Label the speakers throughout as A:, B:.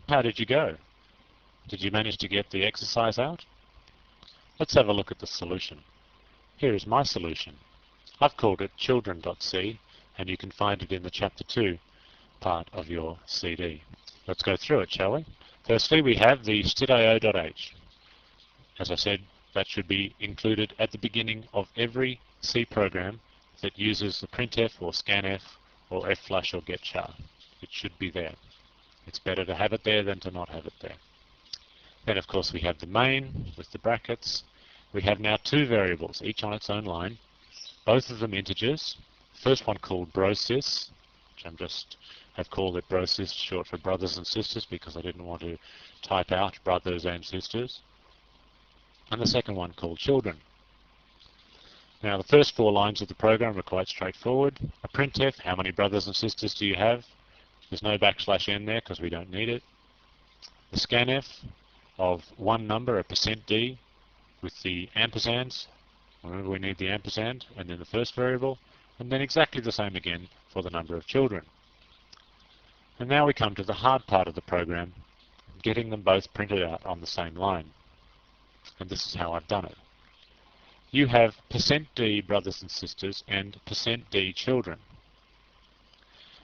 A: How did you go? Did you manage to get the exercise out? Let's have a look at the solution. Here is my solution. I've called it children.c, and you can find it in the Chapter 2 part of your CD. Let's go through it, shall we? Firstly, we have the stdio.h. As I said, that should be included at the beginning of every C program that uses the printf or scanf or fflush or getchar. It should be there. It's better to have it there than to not have it there. Then, of course, we have the main with the brackets. We have now two variables, each on its own line, both of them integers. First one called brosys, which have called it brosys, short for brothers and sisters, because I didn't want to type out brothers and sisters. And the second one called children. Now, the first four lines of the program are quite straightforward. A printf, how many brothers and sisters do you have? There's no \n there because we don't need it. The scanf of one number, a %d, with the ampersands. Remember, we need the ampersand, and then the first variable, and then exactly the same again for the number of children. And now we come to the hard part of the program, getting them both printed out on the same line. And this is how I've done it. You have %d brothers and sisters and %d children.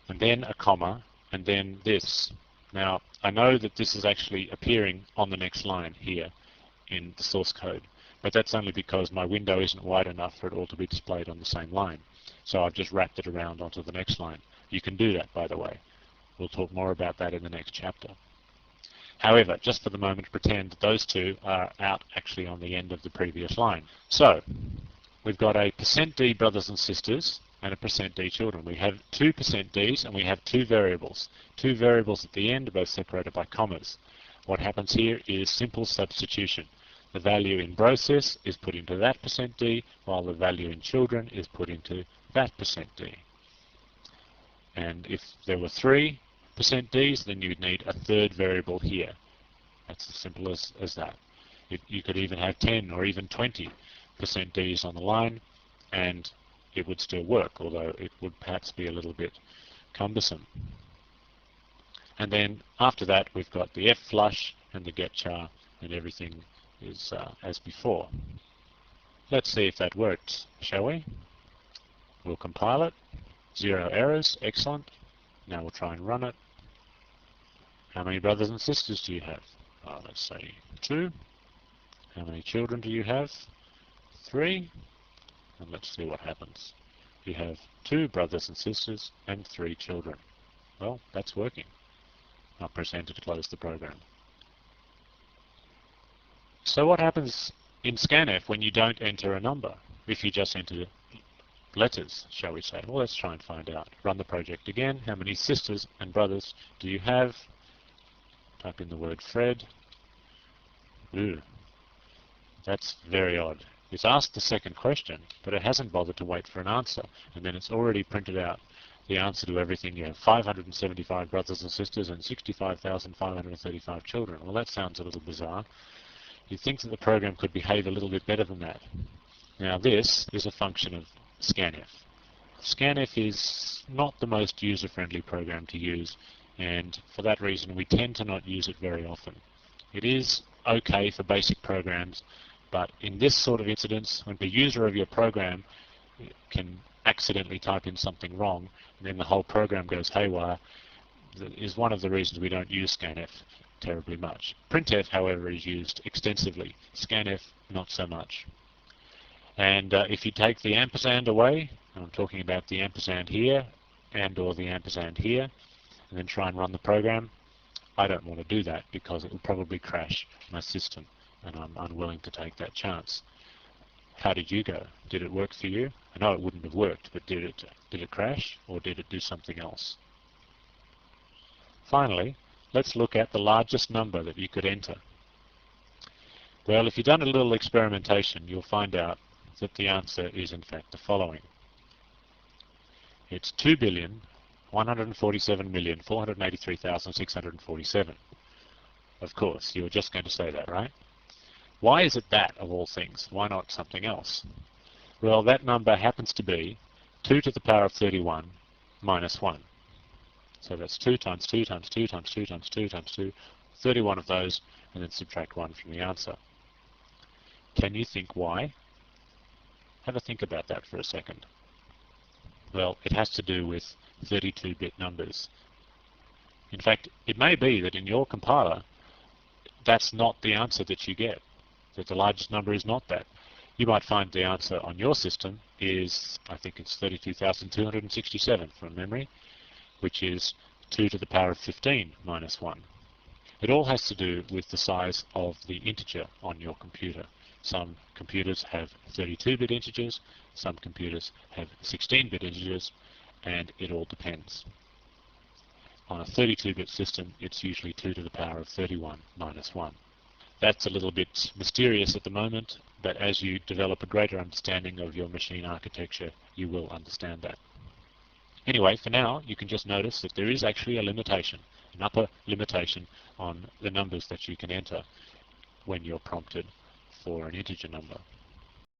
A: And then a comma, and then this. Now, I know that this is actually appearing on the next line here in the source code, but that's only because my window isn't wide enough for it all to be displayed on the same line. So I've just wrapped it around onto the next line. You can do that, by the way. We'll talk more about that in the next chapter. However, just for the moment, pretend that those two are out actually on the end of the previous line. So, we've got a %d brothers and sisters and a %d children. We have two %ds and we have two variables. Two variables at the end, both separated by commas. What happens here is simple substitution. The value in brosys is put into that %d, while the value in children is put into that %d. And if there were three %ds, then you'd need a third variable here. That's as simple as that. You could even have 10 or even 20 %ds on the line, and it would still work, although it would perhaps be a little bit cumbersome. And then after that, we've got the fflush and the getchar, and everything is as before. Let's see if that works, shall we? We'll compile it. 0 errors, excellent. Now we'll try and run it. How many brothers and sisters do you have? Let's say 2. How many children do you have? 3. And let's see what happens. You have 2 brothers and sisters and 3 children. Well, that's working. I'll press enter to close the program. So what happens in scanf when you don't enter a number? If you just enter letters, shall we say? Well, let's try and find out. Run the project again. How many sisters and brothers do you have? Type in the word Fred. Ooh, that's very odd. It's asked the second question, but it hasn't bothered to wait for an answer, and then it's already printed out the answer to everything. You have 575 brothers and sisters and 65,535 children. Well, that sounds a little bizarre. You'd think that the program could behave a little bit better than that. Now, this is a function of scanf. Scanf is not the most user-friendly program to use, and for that reason we tend to not use it very often. It is okay for basic programs, but in this sort of incidence, when the user of your program can accidentally type in something wrong, and then the whole program goes haywire, is one of the reasons we don't use scanf terribly much. Printf, however, is used extensively. Scanf, not so much. And if you take the ampersand away, and I'm talking about the ampersand here, and or the ampersand here, and then try and run the program, I don't want to do that because it will probably crash my system, and I'm unwilling to take that chance. How did you go? Did it work for you? I know it wouldn't have worked, but did it crash, or did it do something else? Finally, let's look at the largest number that you could enter. Well, if you've done a little experimentation, you'll find out that the answer is in fact the following. It's 2,147,483,647. Of course, you were just going to say that, right? Why is it that, of all things? Why not something else? Well, that number happens to be 2 to the power of 31 minus 1. So that's 2 times 2 times 2 times 2 times 2 times 2, 31 of those, and then subtract 1 from the answer. Can you think why? Have a think about that for a second. Well, it has to do with 32-bit numbers. In fact, it may be that in your compiler, that's not the answer that you get, that the largest number is not that. You might find the answer on your system is, I think it's 32,267 from memory, which is 2 to the power of 15 minus 1. It all has to do with the size of the integer on your computer. Some computers have 32-bit integers, some computers have 16-bit integers, and it all depends. On a 32-bit system, it's usually 2 to the power of 31 minus 1. That's a little bit mysterious at the moment, but as you develop a greater understanding of your machine architecture, you will understand that. Anyway, for now, you can just notice that there is actually a limitation, an upper limitation on the numbers that you can enter when you're prompted for an integer number.